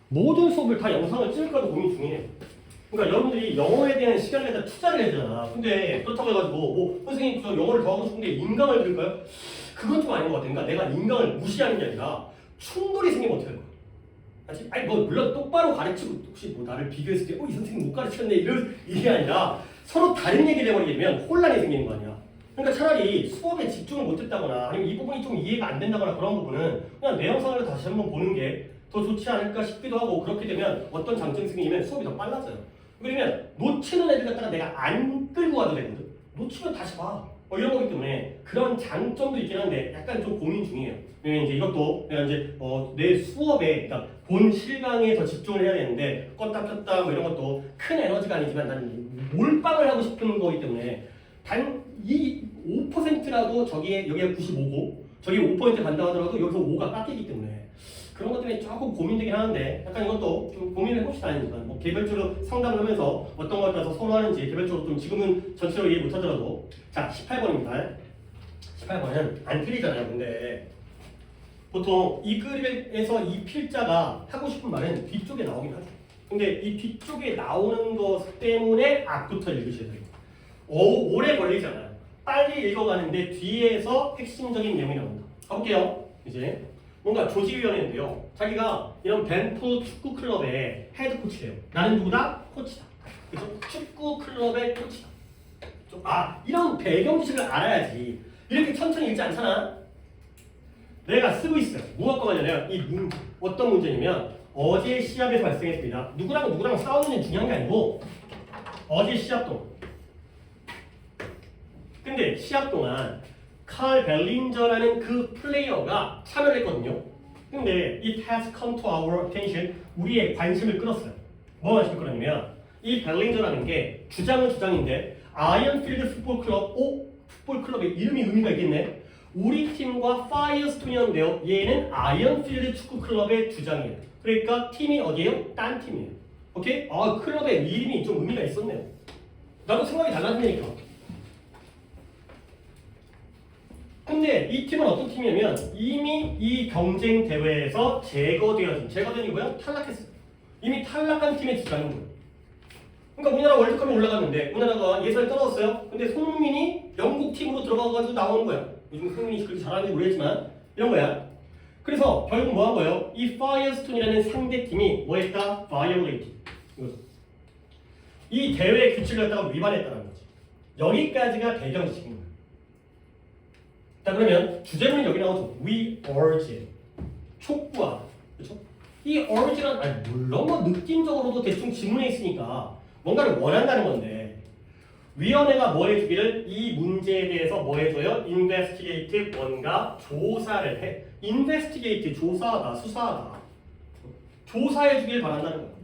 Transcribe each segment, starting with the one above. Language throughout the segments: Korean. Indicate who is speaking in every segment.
Speaker 1: 모든 수업을 다 영상을 찍을까도 고민 중이에요. 그러니까 여러분들이 영어에 대한 시간을 갖다 투자를 해야 되잖아. 근데 그렇다고 해가지고 뭐 선생님 저 영어를 더 하고 싶은데 인강을 들을까요? 그건 좀 아닌 것 같아. 그러니까 내가 인강을 무시하는 게 아니라 충돌이 생기면 어떻게 할 거야? 알지? 아니 뭐 물론 똑바로 가르치고 혹시 뭐 나를 비교했을 때 이 선생님 못 가르쳤네 이런 이게 아니라 서로 다른 얘기를 해버리게 되면 혼란이 생기는 거 아니야. 그러니까 차라리 수업에 집중을 못했다거나 아니면 이 부분이 좀 이해가 안 된다거나 그런 부분은 그냥 내 영상을 다시 한번 보는 게 더 좋지 않을까 싶기도 하고 그렇게 되면 어떤 장점이 생기면 수업이 더 빨라져요. 왜냐면 놓치는 애들 갖다가 내가 안 끌고 가도 되거든. 놓치면 다시 봐. 이런 거기 때문에 그런 장점도 있긴 한데 약간 좀 고민 중이에요. 왜냐면 이제 이것도 내가 이제 내 수업에 그러니까 본 실강에 더 집중을 해야 되는데 껐다 켰다 뭐 이런 것도 큰 에너지가 아니지만 나는 몰빵을 하고 싶은 거기 때문에 단 이 5%라도 저기에 여기가 95고 저기 5% 간다 하더라도 여기서 5가 깎이기 때문에 그런 것 때문에 조금 고민되긴 하는데 약간 이것도 좀 고민을 해봅시다. 아니니까 뭐 개별적으로 상담을 하면서 어떤 걸 따라서 선호하는지 개별적으로 좀 지금은 전체적으로 이해 못하더라도 자 18번입니다. 18번은 안 틀리잖아요. 근데 보통 이 글에서 이 필자가 하고 싶은 말은 뒤쪽에 나오긴 하죠. 근데 이 뒤쪽에 나오는 것 때문에 앞부터 읽으셔야 돼요. 오래 걸리잖아요. 빨리 읽어가는데 뒤에서 핵심적인 내용이 나온다. 가볼게요. 이제 뭔가 조직위원회인데요. 자기가 이런 벤프 축구 클럽의 헤드 코치래요. 나는 누구다? 코치다. 그래서 축구 클럽의 코치다. 이런 배경 지식을 알아야지. 이렇게 천천히 읽지 않잖아. 내가 쓰고 있어요. 무엇과 관련해요? 어떤 문제냐면 어제 시합에서 발생했습니다. 누구랑 싸우는 게 중요한 게 아니고 어제 시합 동안. 근데 시합 동안 칼 벨린저라는 그 플레이어가 참여를 했거든요. 근데 it has come to our attention. 우리의 관심을 끌었어요. 뭐가 관심을 끌었냐면 이 벨린저라는 게 주장은 주장인데 아이언필드 풋볼 클럽의 이름이 의미가 있겠네. 우리 팀과 파이어스톤이었는데요. 얘는 아이언필드 축구 클럽의 주장이에요. 그러니까 팀이 어디예요? 딴 팀이에요. 오케이? 클럽의 이름이 좀 의미가 있었네요. 나도 생각이 달랐으니까. 근데 이 팀은 어떤 팀이냐면 이미 이 경쟁 대회에서 제거된 게 뭐야? 탈락했어요. 이미 탈락한 팀의 주장인 거예요. 그러니까 우리나라 월드컵에 올라갔는데 우리나라가 예선을 떨어졌어요. 근데 손흥민이 영국 팀으로 들어가가지고 나오는 거야. 요즘 손흥민이 그렇게 잘하는지 모르겠지만 이런 거야. 그래서 결국 뭐 한 거예요? 이 파이어스톤이라는 상대 팀이 뭐 했다? violate. 이 대회 규칙을 갖다가 위반했다는 거지. 여기까지가 배경 지식인 거예요. 자 그러면 주제문이 여기 나오죠. We urge. 촉구하다. 그렇죠? 이 urge란 물론 뭐 느낌적으로도 대충 지문에 있으니까 뭔가를 원한다는 건데 위원회가 뭐 해주기를 이 문제에 대해서 뭐 해줘요? investigate 뭔가 조사를 해. investigate 조사하다, 수사하다. 조사해주길 바란다는 거예요.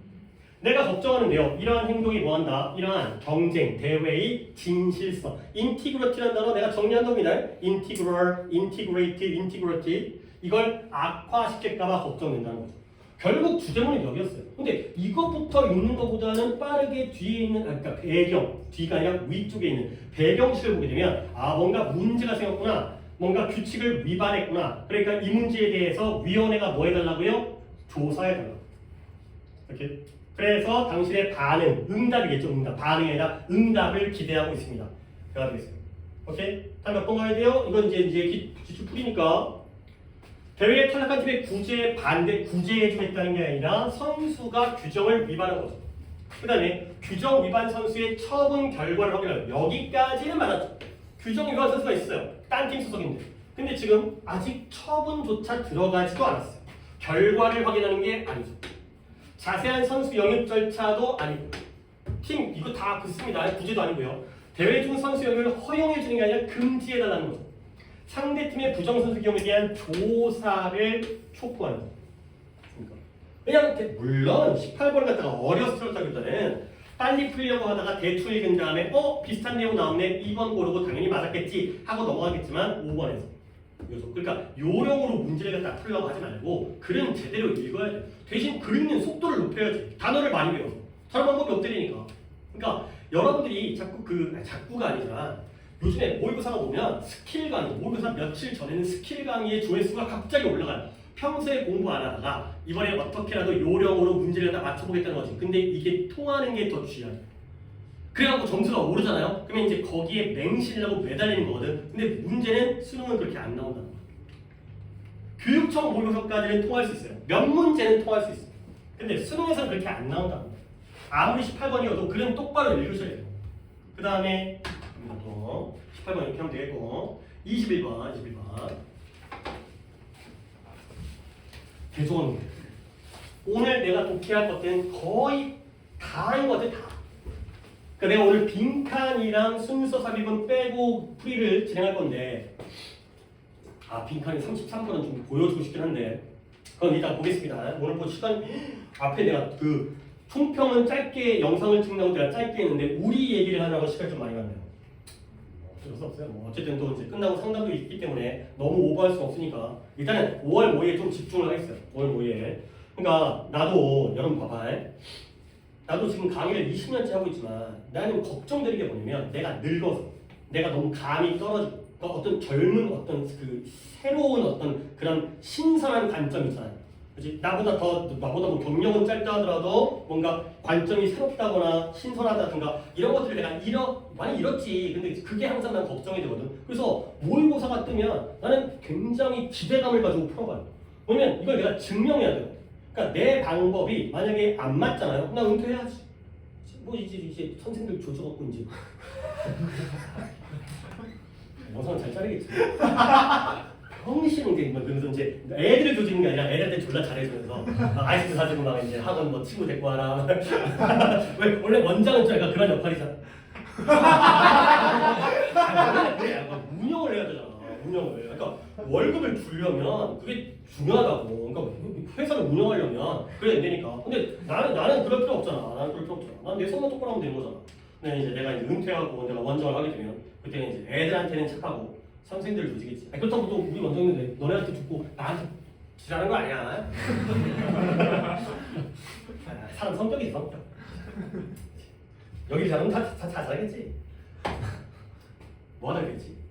Speaker 1: 내가 걱정하는데요. 이러한 행동이 뭐한다? 이러한 경쟁, 대회의 진실성. 인티그리티라는 단어 내가 정리한 겁니다. 인티그럴, 인티그레이트, 인티그리티. 이걸 악화시킬까봐 걱정된다는 거죠. 결국 주제문이 여기였어요. 근데 이것부터 읽는 것보다는 빠르게 뒤에 있는, 그러니까 배경, 뒤가 아니라 위쪽에 있는 배경식을 보게 되면 뭔가 문제가 생겼구나. 뭔가 규칙을 위반했구나. 그러니까 이 문제에 대해서 위원회가 뭐 해달라고요? 조사해달라고. 이렇게. 그래서 당신의 반응, 응답이겠죠. 응답. 반응이 아니라 응답을 기대하고 있습니다. 대화 되겠습니다. 오케이? 다음 몇 번 가야 돼요? 이건 이제 기출 풀이니까. 대회에 탈락한 팀의 구제해주겠다는 게 아니라 선수가 규정을 위반한 거죠. 그 다음에 규정 위반 선수의 처분 결과를 확인해요. 여기까지는 맞았죠. 규정 위반 선수가 있어요. 딴 팀 소속인데. 근데 지금 아직 처분조차 들어가지도 않았어요. 결과를 확인하는 게 아니죠. 자세한 선수 영입 절차도 아니고 팀 이거 다 붙습니다. 구제도 아니고요. 대회 중 선수 영입을 허용해 주는 게 아니라 금지해달라는 거죠. 상대팀의 부정선수 경우에 대한 조사를 촉구하는 거죠. 왜냐하면 물론 18번을 갖다가 어려서 틀었다기보다는 빨리 풀려고 하다가 대충 읽은 다음에 비슷한 내용 나오네 2번 고르고 당연히 맞았겠지 하고 넘어가겠지만 5번에서 그러니까 요령으로 문제를 갖다 풀려고 하지 말고 글은 제대로 읽어야 돼. 대신 글 읽는 속도를 높여야지. 단어를 많이 배워서. 다른 방법이 없다니까. 그러니까 여러분들이 자꾸가 아니라 요즘에 모의고사가 오면 스킬 강의, 모의고사 며칠 전에는 스킬 강의의 조회수가 갑자기 올라가요. 평소에 공부 안 하다가 이번에 어떻게라도 요령으로 문제를 다 맞춰보겠다는 거지. 근데 이게 통하는 게 더 중요해. 그래갖고 점수가 오르잖아요. 그러면 이제 거기에 맹신이라고 매달리는 거거든. 근데 문제는 수능은 그렇게 안 나온다는 거야. 교육청 모의고사까지는 통할 수 있어요. 몇 문제는 통할 수 있어요. 근데 수능에서는 그렇게 안 나온다는 거야. 아무리 18번이어도 글은 똑바로 읽으셔야 돼요. 그 다음에 또 18번 이렇게 하면 되겠고 21번 대조원 오늘 내가 독해할 것들은 거의 다 한 것들 다. 그러니까 내가 오늘 빈칸이랑 순서 삽입은 빼고 풀이를 진행할 건데 빈칸이 33번은 좀 보여주고 싶긴 한데 그건 이따 보겠습니다. 오늘 뭐 시간 앞에 내가 그 총평은 짧게 영상을 찍는다고 내가 짧게 했는데 우리 얘기를 하느라고 시간이 좀 많이 갔네요. 어쩔 수 없어요. 뭐 어쨌든 또 이제 끝나고 상담도 있기 때문에 너무 오버할 수 없으니까 일단은 5월 5일에 좀 집중을 하겠어요. 5월 5일. 그러니까 나도 여러분 봐봐. 나도 지금 강의를 20년째 하고 있지만 나는 걱정되는 게 뭐냐면 내가 늙어서 내가 너무 감이 떨어지고 어떤 젊은 어떤 그 새로운 어떤 그런 신선한 관점이 있잖아요. 그렇지? 나보다 뭐 경력은 짧다 하더라도 뭔가 관점이 새롭다거나 신선하다든가 이런 것들을 내가 많이 잃었지. 근데 그게 항상 난 걱정이 되거든. 그래서 모의고사가 뜨면 나는 굉장히 기대감을 가지고 풀어봐요. 왜냐면 이걸 내가 증명해야 돼요. 그러니까 내 방법이 만약에 안 맞잖아요. 나 은퇴해야지. 뭐 이제 선생님들 조져갖고 이제 영상은 잘 자르겠지. 평시는 게 그러면서 이제 애들을 조지는 게 아니라 애들한테 졸라 잘해주면서 아이스크림 사주고 막 이제 학원 뭐 친구 데리고 와라. 왜 원래 원장은 좀 약간 그런 역할이잖아. 그래, 운영을 해야 되잖아. 운영을. 그러니까 월급을 주려면 그게 중요하다고. 그러니까 회사를 운영하려면 그래야 되니까. 근데 나는 그럴 필요 없잖아. 나는 그럴 필요 없잖아. 난 내 손만 똑바로 하면 되는 거잖아. 근데 이제 내가 이제 은퇴하고 내가 원장을 하게 되면 그때는 이제 애들한테는 착하고 선생님들을 조지겠지. 그렇다고 또 우리 원장님들 너네한테 죽고 나한테 지랄하는 거 아니야. 사람 성격이지 성격. 여기 잘하면 다 잘하겠지. 뭐 하다 그랬지?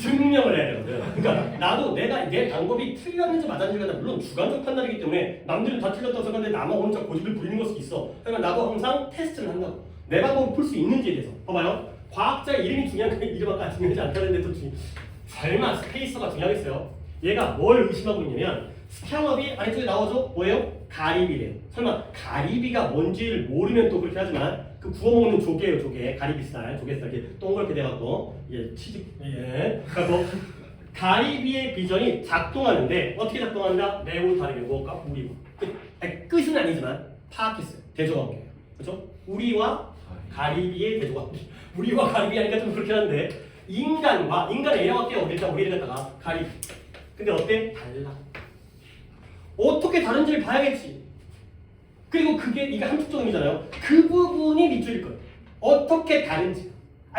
Speaker 1: 증명을 해야 되거든. 그러니까 나도 내 방법이 틀렸는지 맞았는지가 물론 주관적 판단이기 때문에 남들은 다 틀렸다고 생각하는데 나만 혼자 고집을 부리는 걸 수도 있어. 그러니까 나도 항상 테스트를 한다고. 내 방법을 풀 수 있는지에 대해서. 봐봐요. 과학자의 이름이 중요한 게 이름 아까 중요하지 않다는데 또 설마 스페이서가 중요하겠어요? 얘가 뭘 의심하고 있냐면 스칼럽이 아래쪽에 나오죠? 뭐예요? 가리비래요. 설마 가리비가 뭔지를 모르면 또 그렇게 하지만 그 구워 먹는 조개예요, 조개. 가리비살, 조개살 이렇게 동그랗게 돼갖고 치즈 그래서 가리비의 비전이 작동하는데 어떻게 작동한다? 매우 다르게 뭐가 우리와 끝은 아니지만 파악했어요. 대조관계예요. 그렇죠? 우리와 가리비의 대조관계. 우리와 가리비 하니까 좀 그렇긴 한데 인간과 인간의 A라고 할게요. 우리를 갖다가 가리비. 근데 어때? 달라. 어떻게 다른지를 봐야겠지. 그리고 이게 함축적음이잖아요. 그 부분이 밑줄일 거예요. 어떻게 다른지.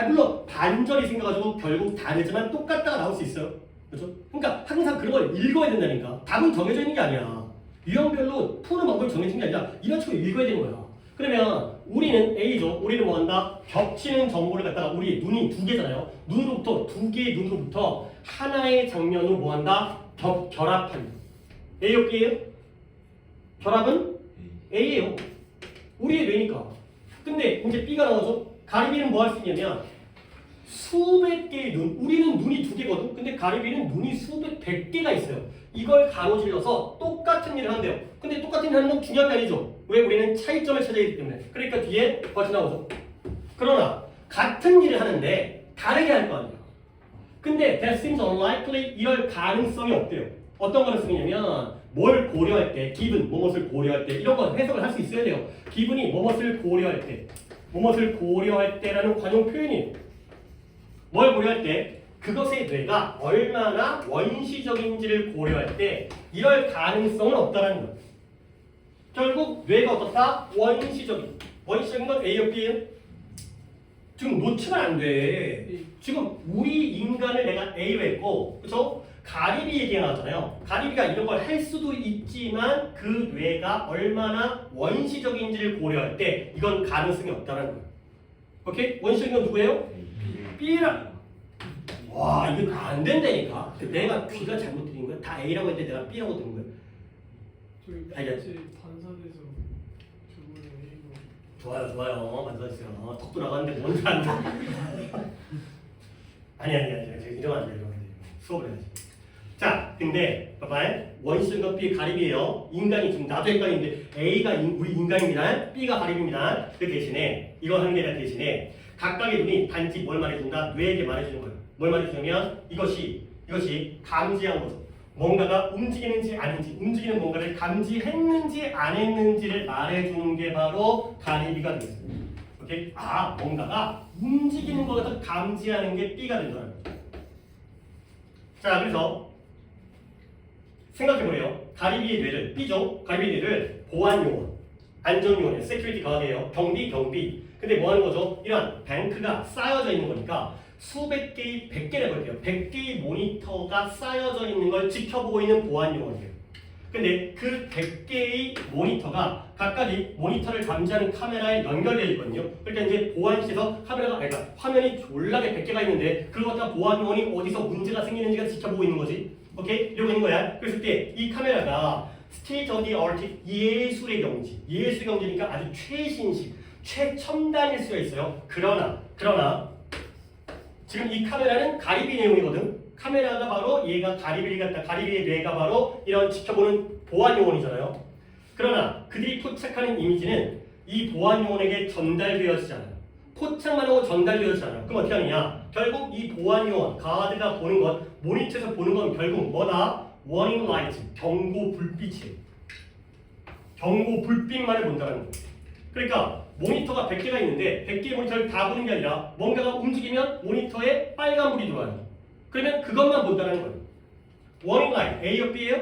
Speaker 1: 물론 반절이 생겨가지고 결국 다르지만 똑같다가 나올 수 있어요. 그렇죠? 그러니까 항상 그런 걸 읽어야 된다니까. 답은 정해져 있는 게 아니야. 유형별로 푸는 방법이 정해진 게 아니라 이런 식으로 읽어야 되는 거야. 그러면 우리는 A죠. 우리는 뭐 한다? 겹치는 정보를 갖다가 우리 눈이 두 개잖아요. 눈으로부터 두 개의 눈으로부터 하나의 장면으로 뭐 한다? 결합한다. A요, B예요? 결합은 A예요. 우리의 뇌니까. 근데 이제 B가 나오죠. 가리비는 뭐 할 수 있냐면 수백 개의 눈. 우리는 눈이 두 개거든. 근데 가리비는 눈이 수백, 100개가 있어요. 이걸 가로질러서 똑같은 일을 한대요. 근데 똑같은 일을 하는 건 중요한 게 아니죠. 왜? 우리는 차이점을 찾아야 하기 때문에. 그러니까 뒤에 버튼 나오죠. 그러나 같은 일을 하는데 다르게 할 거 아니에요. 근데 that seems unlikely 이럴 가능성이 없대요. 어떤 가능성이냐면 뭘 고려할 때, 기분, 무엇을 고려할 때 이런 거 해석을 할 수 있어야 돼요. 기분이 무엇을 고려할 때, 무엇을 고려할 때라는 관용 표현이에요. 뭘 고려할 때? 그것의 뇌가 얼마나 원시적인지를 고려할 때 이럴 가능성은 없다는 거예요. 결국 뇌가 어떻다? 원시적인. 원시적인 건 A요, B예요? 지금 놓치면 안 돼. 지금 우리 인간을 내가 A로 했고, 그렇죠? 가리비 얘기가 나왔잖아요. 가리비가 이런 걸 할 수도 있지만 그 뇌가 얼마나 원시적인지를 고려할 때 이건 가능성이 없다는 거예요. 오케이? 원시적인 건 누구예요? B라. 와 이거 다 안 된다니까. 내가 귀가 잘못 들린 거야. 다 A라고 했는데 내가 B라고 들은 거야.
Speaker 2: 저희
Speaker 1: 알겠지?
Speaker 2: 반사돼서 저번에 A로
Speaker 1: 좋아요. 만들어주세요. 턱도 나갔는데 뭔지 안 돼. 아니. 이러면 안 돼. 수업을 해야지. 자, 근데 봐봐요. 원시적과 B 가립이에요. 인간이 지금 나도 헷갈리는데 A가 우리 인간입니다. B가 가립입니다. 그 대신에 이거 하는 게 아니라 대신에 각각의 눈이 단지 뭘 말해준다? 뇌에게 말해주는 거예요. 뭘 말해주냐면 이것이 감지한 거죠. 뭔가가 움직이는지 아닌지, 움직이는 뭔가를 감지했는지 안 했는지를 말해주는 게 바로 가리비가 되겠습니다. 오케이? 아, 뭔가가 움직이는 것을 감지하는 게 B가 된다는 거죠. 자, 그래서 생각해보래요. 가리비의 뇌를, B죠? 가리비의 뇌를 보안요원, 안전요원, 세큐리티 가드예요. 경비. 근데 뭐 하는 거죠? 이런 뱅크가 쌓여져 있는 거니까 수백 개의 100개를 해볼게요. 100개의 모니터가 쌓여져 있는 걸 지켜보고 있는 보안요원이에요. 근데 그 100개의 모니터가 각각이 모니터를 감지하는 카메라에 연결되어 있거든요. 그러니까 이제 보안실에서 그러니까 화면이 졸라게 100개가 있는데 그걸 갖다가 보안요원이 어디서 문제가 생기는지가 지켜보고 있는 거지. 오케이? 이러고 있는 거야. 그랬을 때 이 카메라가 스테이트 오브 더 아트 예술의 경지니까 아주 최신식, 최첨단일 수가 있어요. 그러나 지금 이 카메라는 가리비 내용이거든. 카메라가 바로 얘가 가리비의 뇌가 바로 이런 지켜보는 보안 요원이잖아요. 그러나 그들이 포착하는 이미지는 이 보안 요원에게 전달되어지지 않아요. 포착만 하고 전달되어지지 않아요. 그럼 어떻게 하느냐? 결국 이 보안 요원, 가드가 보는 것, 모니터에서 보는 건 결국 뭐다? 워닝 라이트, 경고 불빛이에요. 경고 불빛만을 본다는 거예요. 그러니까 모니터가 100개가 있는데 100개의 모니터를 다 보는 게 아니라 뭔가가 움직이면 모니터에 빨간불이 들어와요. 그러면 그것만 본다는 거예요. 워닝 라이트, A요? B예요?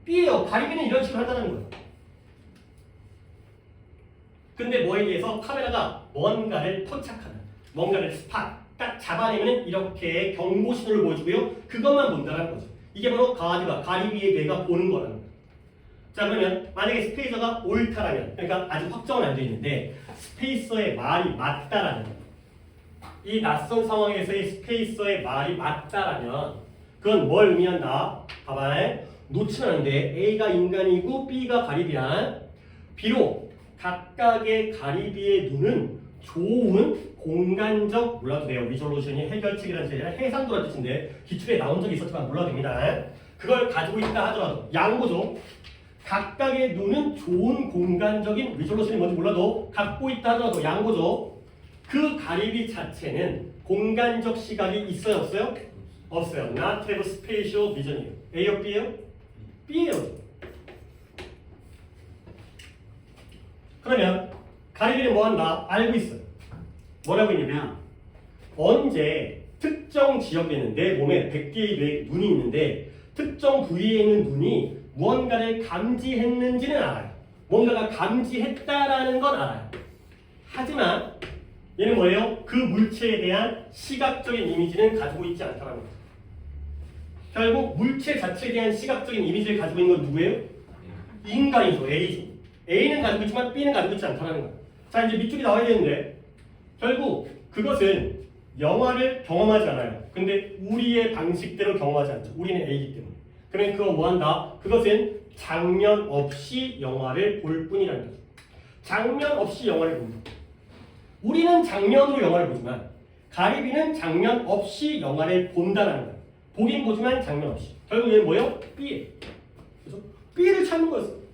Speaker 1: B예요. 가리비는 이런 식으로 한다는 거예요. 근데 뭐에 대해서 카메라가 뭔가를 포착하는, 뭔가를 딱 잡아내면 이렇게 경고 신호를 보여주고요. 그것만 본다는 거죠. 이게 바로 가리비의 뇌가 보는 거라는 거예요. 자, 그러면 만약에 스페이서가 옳다라면, 그러니까 아직 확정은 안 돼 있는데 스페이서의 말이 맞다라는, 이 낯선 상황에서의 스페이서의 말이 맞다라면 그건 뭘 의미한다? 봐봐. 놓치면 안 돼. A가 인간이고 B가 가리비야. 비록 각각의 가리비의 눈은 좋은 공간적, 몰라도 돼요. 리졸루션이 해결책이라는 뜻이 아니라 해상도라는 뜻인데 기출에 나온 적이 있었지만 몰라도 됩니다. 그걸 가지고 있다 하더라도 양보죠. 각각의 눈은 좋은 공간적인 리졸루션이 뭔지 몰라도 갖고 있다 하더라도 양보죠. 그 가리비 자체는 공간적 시각이 있어요? 없어요? 없어요. Not have spatial vision이에요. A요? B예요? B예요. 그러면 가리비는 뭐한다? 알고 있어요. 뭐라고 했냐면 언제 특정 지역에는 내 몸에 100개의 눈이 있는데 특정 부위에 있는 눈이 무언가를 감지했는지는 알아요. 뭔가가 감지했다라는 건 알아요. 하지만 얘는 뭐예요? 그 물체에 대한 시각적인 이미지는 가지고 있지 않다는 거죠. 결국 물체 자체에 대한 시각적인 이미지를 가지고 있는 건 누구예요? 인간이죠. A죠. A는 가지고 있지만 B는 가지고 있지 않다는 거예요. 자, 이제 밑줄이 나와야 되는데 결국 그것은 영화를 경험하지 않아요. 근데 우리의 방식대로 경험하지 않죠. 우리는 A이기 때문에. 그러면 그거 뭐한다? 그것은 장면 없이 영화를 볼 뿐이라는 거죠. 장면 없이 영화를 본다. 우리는 장면으로 영화를 보지만 가리비는 장면 없이 영화를 본다는 거예요. 보긴 보지만 장면 없이. 결국 얘는 뭐예요? B예요. 그래서 B를 찾는 거였어요.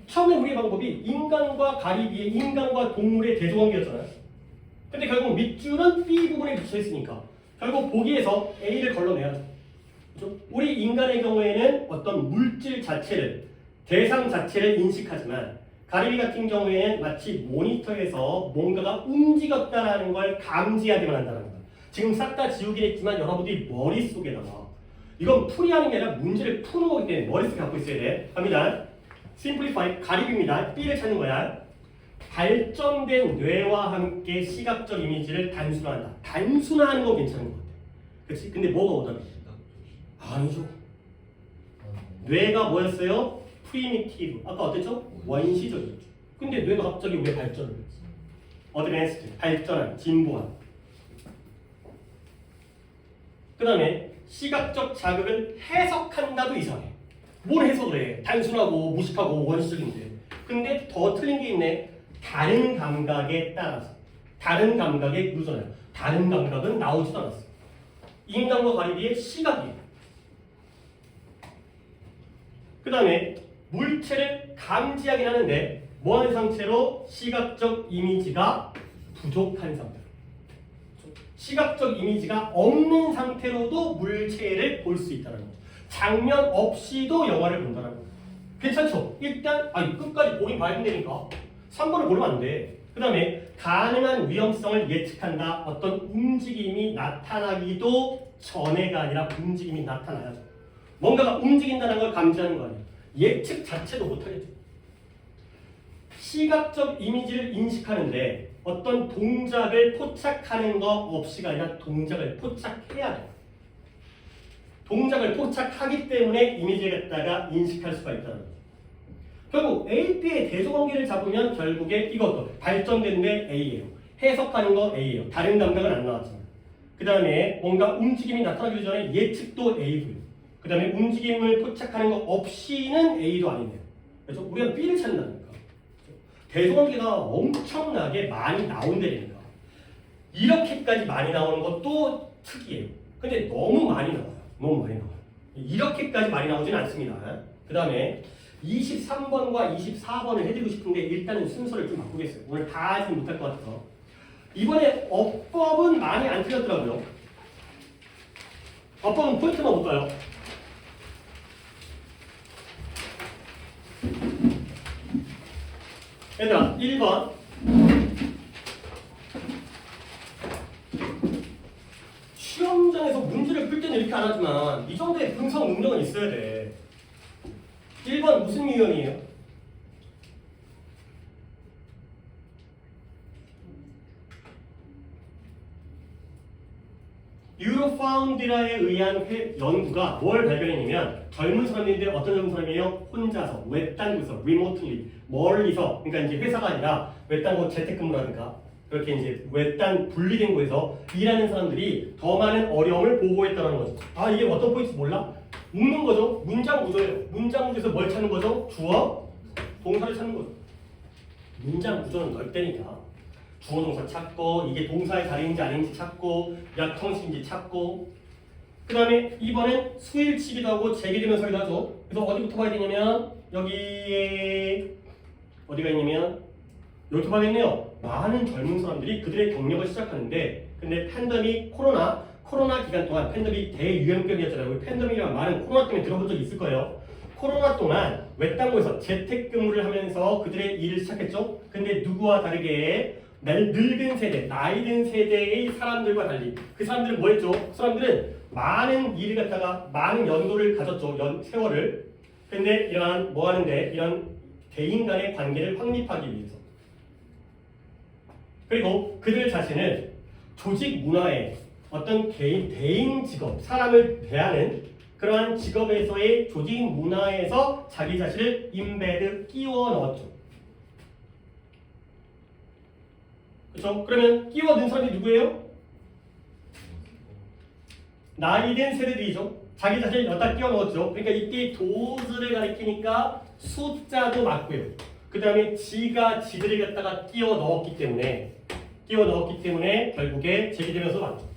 Speaker 1: 처음에 우리의 방법이 인간과 가리비의, 인간과 동물의 대조관계였잖아요. 근데 결국 밑줄은 B 부분에 붙여있으니까 결국 보기에서 A를 걸러내야죠. 그렇죠? 우리 인간의 경우에는 어떤 물질 자체를, 대상 자체를 인식하지만 가리비 같은 경우에는 마치 모니터에서 뭔가가 움직였다라는 걸 감지하기만 한다는 거예요. 지금 싹 다 지우긴 했지만 여러분들이 머릿속에다가 이건 풀이하는 게 아니라 문제를 푸는 거기 때문에 머릿속에 갖고 있어야 돼. 갑니다. 심플리파이 가리비입니다. B를 찾는 거야. 발전된 뇌와 함께 시각적 이미지를 단순화한다. 단순화하는 건 괜찮은 것 같아. 그렇지? 근데 뭐가 오답이지? 아니죠. 뇌가 뭐였어요? 프리미티브. 아까 어땠죠? 원시적이었죠. 근데 뇌가 갑자기 왜 발전을 했어? 어드밴스드. 발전한, 진보한. 그 다음에 시각적 자극을 해석한다도 이상해. 뭘 해석을 해? 단순하고 무식하고 원시적인데. 근데 더 틀린 게 있네. 다른 감각에 따라서. 다른 감각에 유전해요. 다른 감각은 나오지도 않았어. 인간과 과일의 시각이에요. 그 다음에 물체를 감지하긴 하는데 뭐하는 상태로? 시각적 이미지가 부족한 상태. 시각적 이미지가 없는 상태로도 물체를 볼 수 있다는 거죠. 장면 없이도 영화를 본다는 거죠. 괜찮죠? 일단 끝까지 보긴 봐야 된다니까. 3번을 고르면 안 돼. 그 다음에 가능한 위험성을 예측한다. 어떤 움직임이 나타나기도 전에가 아니라 움직임이 나타나야죠. 뭔가가 움직인다는 걸 감지하는 거 아니에요. 예측 자체도 못하겠죠. 시각적 이미지를 인식하는데 어떤 동작을 포착하는 것 없이가 아니라 동작을 포착해야 돼요. 동작을 포착하기 때문에 이미지를 갖다가 인식할 수가 있다는 거죠. 결국 A, B의 대조관계를 잡으면 결국에 이것도 발전된 게 A예요. 해석하는 거 A예요. 다른 감각은 안 나왔지만. 그 다음에 뭔가 움직임이 나타나기 전에 예측도 A고요. 그 다음에 움직임을 포착하는 거 없이는 A도 아니네요. 그래서 우리가 B를 찾는다니까. 대조관계가 엄청나게 많이 나온다니까. 이렇게까지 많이 나오는 것도 특이해요. 근데 너무 많이 나와요. 너무 많이 나와요. 이렇게까지 많이 나오지는 않습니다. 그 다음에 23번과 24번을 해드리고 싶은데 일단은 순서를 좀 바꾸겠어요. 오늘 다 하지는 못할 것 같아서. 이번에 어법은 많이 안 틀렸더라고요. 어법은 포인트만 볼까요? 얘들아 1번 시험장에서 문제를 풀 때는 이렇게 안 하지만 이 정도의 분석 능력은 있어야 돼. 1번 무슨 유형이에요? 유로파운드라에 의한 연구가 뭘 발견했냐면 젊은 사람인데 어떤 젊은 사람이에요? 혼자서, 외딴 곳에서, remotely, 멀리서, 그러니까 이제 회사가 아니라 외딴 곳 재택근무라든가 그렇게 이제 외딴 분리된 곳에서 일하는 사람들이 더 많은 어려움을 보고했다는 거죠. 아 이게 어떤 포인트 몰라? 묶는 거죠. 문장 구조예요. 문장 구조에서 뭘 찾는 거죠? 주어, 동사를 찾는 거죠. 문장 구조는 넓다니까. 주어 동사 찾고 이게 동사의 자리인지 아닌지 찾고 약형식인지 찾고 그 다음에 이번엔 수일치기도 하고 재개되면서기도 하죠. 그래서 어디부터 봐야 되냐면 여기에 어디가 있냐면 여기부터 봐야겠네요. 많은 젊은 사람들이 그들의 경력을 시작하는데 근데 팬데믹 코로나 기간 동안 팬데믹 대유행병이었잖아요. 팬데믹이란 말은 코로나 때문에 들어본 적이 있을 거예요. 코로나 동안 외딴곳에서 재택근무를 하면서 그들의 일을 시작했죠. 근데 누구와 다르게 늙은 세대, 나이 든 세대의 사람들과 달리 그 사람들은 뭐 했죠? 그 사람들은 많은 일을 갖다가 많은 연도를 가졌죠. 세월을. 근데 이런 뭐 하는데 이런 대인 간의 관계를 확립하기 위해서 그리고 그들 자신을 조직 문화에 어떤 대인 직업, 사람을 대하는 그러한 직업에서의 조직 문화에서 자기 자신을 인베드 끼워 넣었죠. 그렇죠? 그러면 끼워 넣은 사람이 누구예요? 나이든 세대들이죠. 자기 자신을 여기다 끼워 넣었죠. 그러니까 이때 도즈를 가리키니까 숫자도 맞고요. 그 다음에 지가 지들을 갖다가 끼워 넣었기 때문에 결국에 제기되면서 맞죠.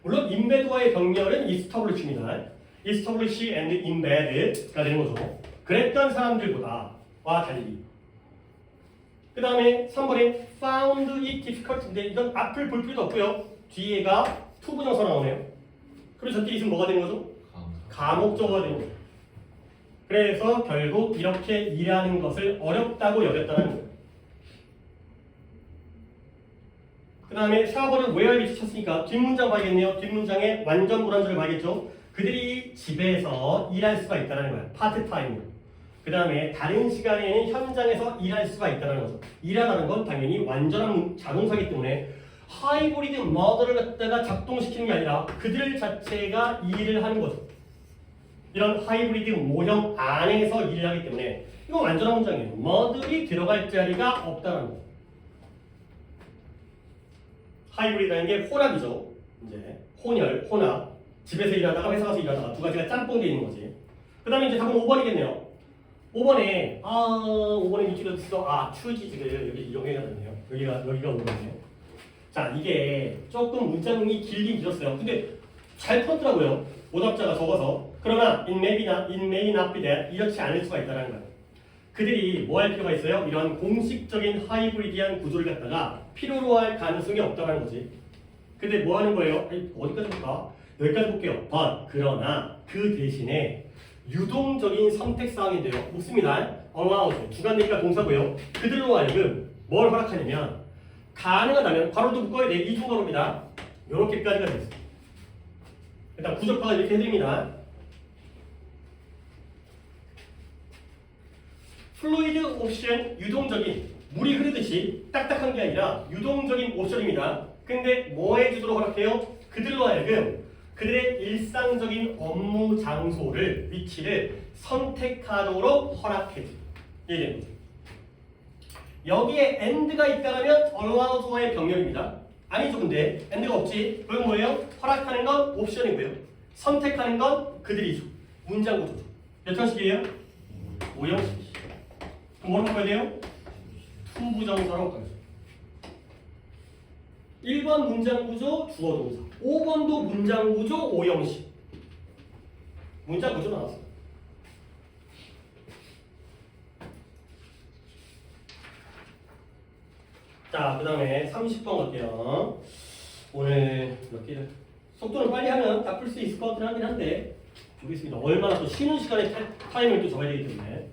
Speaker 1: 물론 인베드와의 병렬은 이스터블리시입니다. 이스터블리시 앤드 인베드가 되는 거죠. 그랬던 사람들보다와 달리. 그 다음에 3번에 found it difficult인데 이건 앞을 볼 필요도 없고요. 뒤에가 투부정사 나오네요. 그래서 저때 있으면 뭐가 되는 거죠? 가목적어가 되는 거죠. 그래서 결국 이렇게 일하는 것을 어렵다고 여겼다는 거예요. 그 다음에 4번은 where를 쳤으니까 뒷문장 봐야겠네요. 뒷문장에 완전 불완전을 봐야겠죠. 그들이 집에서 일할 수가 있다는 거예요. 파트타임으로. 그 다음에 다른 시간에는 현장에서 일할 수가 있다는 거죠. 일하다는 건 당연히 완전한 자동사이기 때문에 하이브리드 모델을 갖다가 작동시키는 게 아니라 그들 자체가 일을 하는 거죠. 이런 하이브리드 모형 안에서 일을 하기 때문에 이건 완전한 문장이에요. 모델이 들어갈 자리가 없다는 거죠. 하이브리드라는 게 혼합이죠. 이제 혼혈, 혼합. 집에서 일하다가 회사 가서 일하다가 두 가지가 짬뽕 돼 있는 거지. 그 다음에 이제 답은 5번이겠네요. 5번에 5번에 위치가 있어. 추지지를 여기 이용해야 되네요. 여기가 5번이네요. 자, 이게 조금 문장이 길긴 길었어요. 근데 잘 풀었더라고요. 오답자가 적어서. 그러나 it may not be that 이렇지 않을 수가 있다는 거예요. 그들이 뭐 할 필요가 있어요? 이런 공식적인 하이브리드한 구조를 갖다가 필요로 할 가능성이 없다는 거지. 근데 뭐 하는 거예요? 어디까지 볼까? 여기까지 볼게요. but 그러나 그 대신에 유동적인 선택사항인데요. 묻습니다. allows 주관되니까 동사고요. 그들로 하여금 뭘 허락하냐면 가능하다면 괄호도 묶어야 돼. 이중괄호입니다. 요렇게까지가 됐어요. 일단 구조파가 이렇게 해드립니다. 플루이드 옵션 유동적인 물이 흐르듯이 딱딱한 게 아니라 유동적인 옵션입니다. 근데 뭐 해주도록 허락해요? 그들로 하여금 그들의 일상적인 업무 장소를 위치를 선택하도록 허락해줘. 예. 여기에 and가 있다면 allows와의 병렬입니다. 아니죠. 근데 and가 없지. 그건 뭐예요? 허락하는 건 옵션이고요. 선택하는 건 그들이죠. 문장 구조죠. 몇 형식이에요? 5형식. 그럼 뭐로 바꿔야 돼요? 투부정사로 바꿔야죠. 1번 문장 구조 주어 동사. 5번도 문장 구조 5형식. 문장 구조 나왔어요. 자, 그 다음에 30번 갈게요. 오늘 몇 개를 속도를 빨리 하면 다 풀 수 있을 것 같긴 한데 보겠습니다. 얼마나 또 쉬는 시간에 타임을 또 잡아야 되기 때문에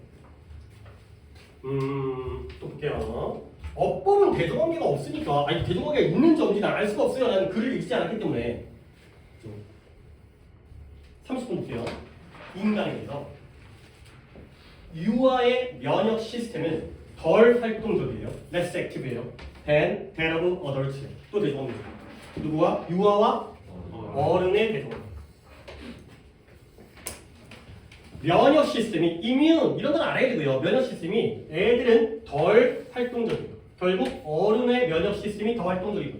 Speaker 1: 또 볼게요. 어법은 대조관계가 없으니까 대조관계가 있는지 없는지 알 수가 없어요. 나는 글을 읽지 않았기 때문에 30분 볼게요. 인간에게서 유아의 면역 시스템은 덜 활동적이에요. less active예요. than that of adults. 또 대조관계. 누구와? 유아와 어른의 대조관계. 면역 시스템이 이뮨 이런 건 알아야 되고요. 면역 시스템이 애들은 덜 활동적이고 결국 어른의 면역 시스템이 더 활동적이고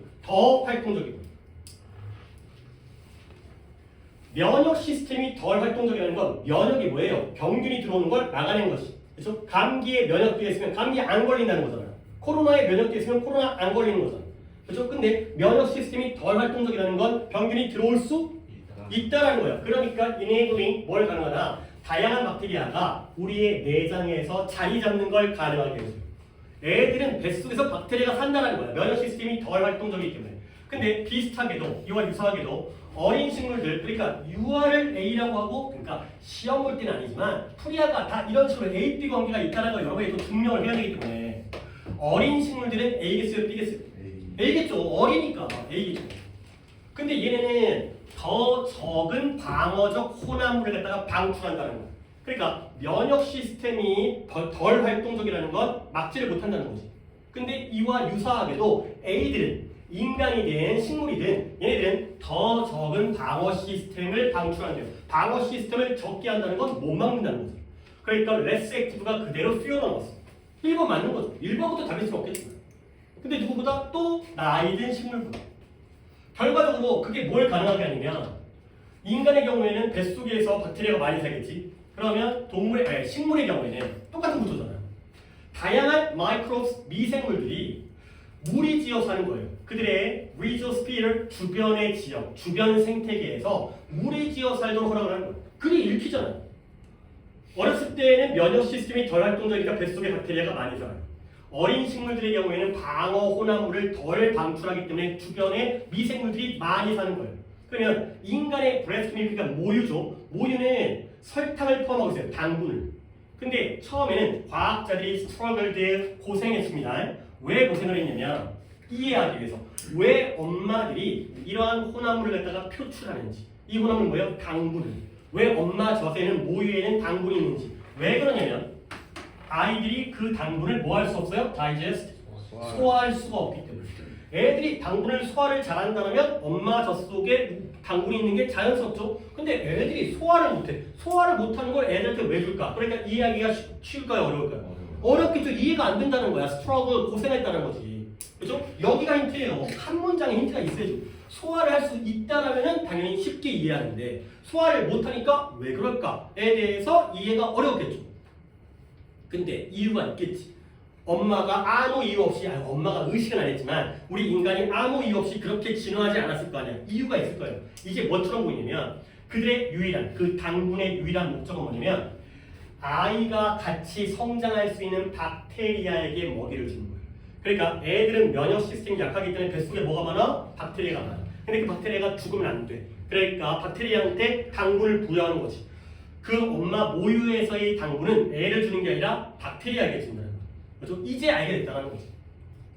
Speaker 1: 면역 시스템이 덜 활동적이라는 건 면역이 뭐예요? 병균이 들어오는 걸 막아낸 것이. 그렇죠? 감기에 면역되어 있으면 감기 안 걸린다는 거잖아요. 코로나에 면역되어 있으면 코로나 안 걸리는 거잖아요. 그렇죠? 근데 면역 시스템이 덜 활동적이라는 건 병균이 들어올 수 있다라는 거예요. 그러니까 enabling 뭘 가능하다? 다양한 박테리아가 우리의 내장에서 자리 잡는 걸 가능하게 해줘요. 애들은 뱃속에서 박테리아가 산다는 거예요. 면역 시스템이 덜 활동적이기 때문에. 근데 비슷하게도 이와 유사하게도 어린 식물들 그러니까 유아를 A라고 하고 그러니까 시험 볼 때는 아니지만 프리아가 다 이런 식으로 A, B 관계가 있다는 걸 여러분이 또 증명을 해야 되기 때문에 어린 식물들은 A겠어요? B겠어요? A겠죠. 어리니까 A겠죠. 근데 얘네는 더 적은 방어적 혼합물을 갖다가 방출한다는 거예요. 그러니까 면역 시스템이 덜 활동적이라는 건 막지를 못한다는 거지. 근데 이와 유사하게도 A들은 인간이든 식물이든 얘네들은 더 적은 방어 시스템을 방출한대요. 방어 시스템을 적게 한다는 건 못 막는다는 거죠. 그러니까 less active가 그대로 휘어나왔어. 1번 맞는 거죠. 1번부터 답일 수 없겠지만. 근데 누구보다 또 나이든 식물보다. 결과적으로 그게 뭘 가능하게 하냐면 인간의 경우에는 뱃속에서 박테리아가 많이 살겠지. 그러면 식물의 경우에는 똑같은 구조잖아요. 다양한 마이크로브스 미생물들이 무리지어 사는 거예요. 그들의 리조스피어 주변의 지역, 주변 생태계에서 무리지어 살도록 허락을 하는 거예요. 글이 읽히잖아요. 어렸을 때는 면역 시스템이 덜 활동적이니까 뱃속에 박테리아가 많이 살아요. 어린 식물들의 경우에는 방어 혼합물을 덜 방출하기 때문에 주변에 미생물들이 많이 사는 거예요. 그러면 인간의 브레스트 밀크가 모유죠. 모유는 설탕을 포함하고 있어요. 당분을. 근데 처음에는 과학자들이 스트러글드 고생했습니다. 왜 고생을 했냐면 이해하기 위해서 왜 엄마들이 이러한 혼합물을 갖다가 표출하는지. 이 혼합물은 뭐예요? 당분을. 왜 엄마 젖에는 모유에는 당분이 있는지. 왜 그러냐면 아이들이 그 당분을 뭐 할 수 없어요? digest, 소화할 수가 없기 때문에. 애들이 당분을 소화를 잘한다면 엄마 젖 속에 당분이 있는 게 자연스럽죠. 근데 애들이 소화를 못해. 소화를 못하는 걸 애들한테 왜 줄까? 그러니까 이해하기가 쉬울까요? 어려울까요? 어렵겠죠. 이해가 안 된다는 거야. 스트러글 고생했다는 거지. 그렇죠? 여기가 힌트예요. 한 문장에 힌트가 있어야죠. 소화를 할 수 있다라면은 당연히 쉽게 이해하는데 소화를 못하니까 왜 그럴까에 대해서 이해가 어렵겠죠. 근데 이유가 있겠지. 엄마가 아무 이유 없이, 아니, 엄마가 의식은 안 했지만 우리 인간이 아무 이유 없이 그렇게 진화하지 않았을 거 아니야. 이유가 있을 거예요. 이게 뭐처럼 보이냐면 그들의 유일한, 그 당분의 유일한 목적은 뭐냐면 아이가 같이 성장할 수 있는 박테리아에게 먹이를 주는 거예요. 그러니까 애들은 면역 시스템이 약하기 때문에 뱃속에 뭐가 많아? 박테리아가 많아. 근데 그 박테리아가 죽으면 안 돼. 그러니까 박테리아한테 당분을 부여하는 거지. 그 엄마 모유에서의 당분은 애를 주는 게 아니라 박테리아에게 준다는 거야. 그렇죠? 이제 알게 됐다는 거지.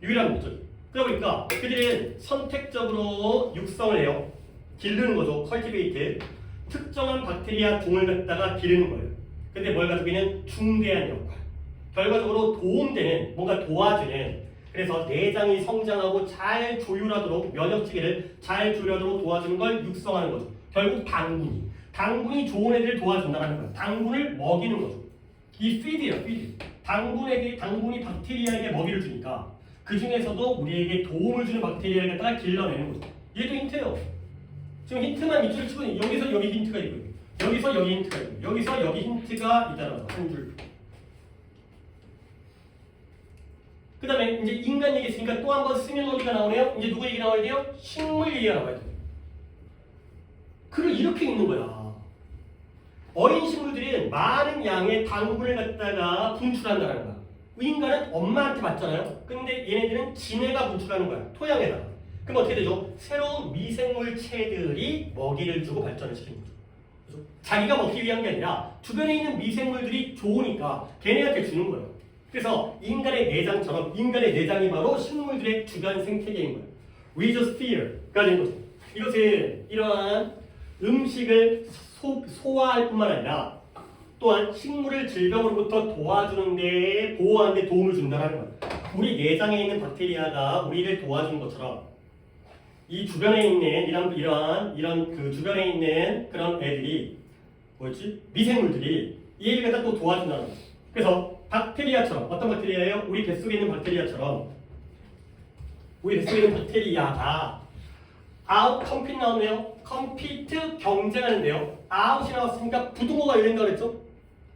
Speaker 1: 유일한 목적이. 그러다 보니까 그들은 선택적으로 육성을 해요. 기르는 거죠. 컬티베이트. 특정한 박테리아 종을 갖다가 기르는 거예요. 근데 뭘 가지고 있는 중대한 역할. 결과적으로 도움되는, 뭔가 도와주는, 그래서 내장이 성장하고 잘 조율하도록, 면역체계를 잘 조율하도록 도와주는 걸 육성하는 거죠. 결국 당분이 좋은 애들을 도와준다는 거예요. 당분을 먹이는 거죠. 이 feed예요, feed. 당분이 박테리아에게 먹이를 주니까 그 중에서도 우리에게 도움을 주는 박테리아를 갖다가 길러내는 거죠. 얘도 힌트예요. 지금 힌트만 밑줄을 치고 여기서 여기 힌트가 있고, 여기서 여기 힌트가 있고, 여기서 여기 힌트가 있다는 거, 한 줄. 그 다음에 이제 인간 얘기 있으니까 또 한 번 시밀러리가 나오네요. 이제 누구 얘기 나와야 돼요? 식물 얘기가 나와야 돼요. 글을 이렇게 읽는 거야. 어린 식물들은 많은 양의 당분을 갖다가 분출한다는 거야. 인간은 엄마한테 받잖아요. 근데 얘네들은 지네가 분출하는 거야. 토양에다가. 그럼 어떻게 되죠? 새로운 미생물체들이 먹이를 주고 발전을 시키는 거죠. 그래서 자기가 먹기 위한 게 아니라 주변에 있는 미생물들이 좋으니까 걔네한테 주는 거예요. 그래서 인간의 내장처럼 인간의 내장이 바로 식물들의 주변 생태계인 거예요. 리조스피어가 되는 거죠. 이것은 이러한 음식을 소화할 뿐만 아니라 또한 식물을 질병으로부터 도와주는 데 보호하는 데 도움을 준다는 거예요. 우리 내장에 있는 박테리아가 우리를 도와주는 것처럼 이 주변에 있는 이런 그 주변에 있는 그런 애들이 뭐였지? 미생물들이 이 애를 갖다 또 도와준다는 거예요. 그래서 박테리아처럼 어떤 박테리아예요? 우리 뱃속에 있는 박테리아처럼 우리 뱃속에 있는 박테리아가 아웃 컴핏 나오네요. 컴피트 경쟁하는데요. 아웃이 나왔으니까 부등호가 열린다고 그랬죠?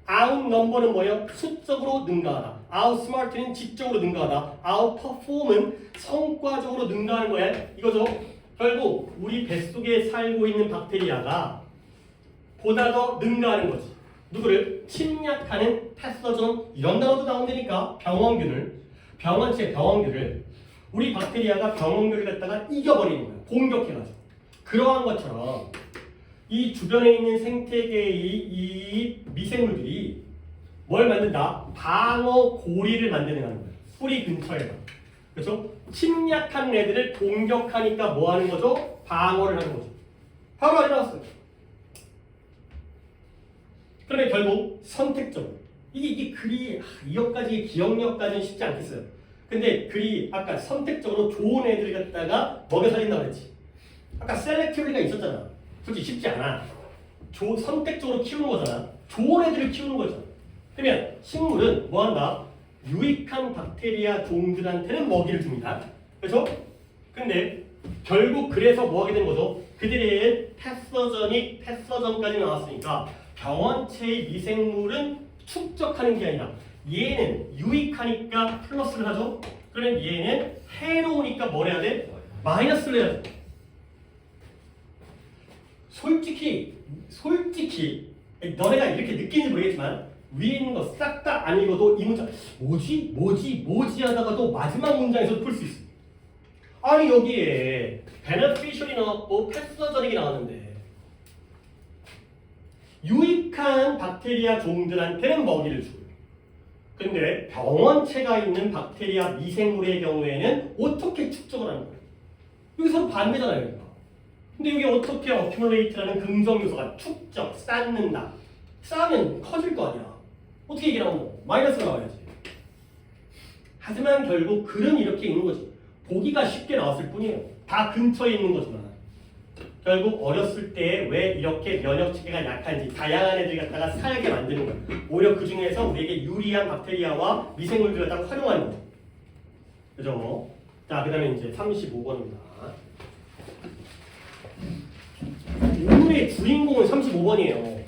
Speaker 1: 아웃 넘버는 뭐예요? 수적으로 능가하다. 아웃 스마트는 지적으로 능가하다. 아웃 퍼폼은 성과적으로 능가하는 거예요. 이거죠. 결국 우리 뱃속에 살고 있는 박테리아가 보다 더 능가하는 거지. 누구를? 침략하는 패서전 이런 단어도 나온다니까. 병원균을 우리 박테리아가 병원균을 갖다가 이겨버리는 거야. 공격해가지고. 그러한 것처럼 이 주변에 있는 생태계의 이 미생물들이 뭘 만든다? 방어 고리를 만드는 거예요. 뿌리 근처에다. 그렇죠? 침략한 애들을 공격하니까 뭐 하는 거죠? 방어를 하는 거죠. 바로 알이 나왔어요. 그러면 결국 선택적으로 이게 글이 이것까지 기억력까지는 쉽지 않겠어요. 근데 글이 아까 선택적으로 좋은 애들 갖다가 먹여 살린다고 그랬지. 아까 셀렉티브리가 있었잖아. 솔직히 쉽지 않아. 선택적으로 키우는 거잖아. 좋은 애들을 키우는 거잖아. 그러면 식물은 뭐 한다? 유익한 박테리아 종들한테는 먹이를 줍니다. 그렇죠? 근데 결국 그래서 뭐 하게 되는 거죠? 그들의 패서전까지 나왔으니까 병원체의 미생물은 축적하는 게 아니라 얘는 유익하니까 플러스를 하죠. 그러면 얘는 해로우니까 뭘 해야 돼? 마이너스를 해야 돼. 솔직히 너네가 이렇게 느끼는지 모르겠지만 위에 있는 거 싹 다 안 읽어도 이 문장 뭐지 하다가도 마지막 문장에서 풀 수 있어. 아니 여기에 베네피셜이 나왔고 패서전이 나왔는데 유익한 박테리아 종들한테는 먹이를 주고 근데 병원체가 있는 박테리아 미생물의 경우에는 어떻게 축적을 하는 거예요? 여기서 반대잖아요. 근데 이게 어떻게 어큐뮬레이트라는 긍정 요소가 축적, 쌓는다. 쌓으면 커질 거 아니야. 어떻게 이게 나오노? 마이너스가 나와야지. 하지만 결국 글은 이렇게 있는 거지. 보기가 쉽게 나왔을 뿐이에요. 다 근처에 있는 거지만. 결국 어렸을 때 왜 이렇게 면역체계가 약한지 다양한 애들 갖다가 살게 만드는 거예요. 오히려 그 중에서 우리에게 유리한 박테리아와 미생물들을 갖다가 활용하는 거예요. 그죠? 자, 그 다음에 이제 35번입니다. 오늘의 주인공은 35번이에요.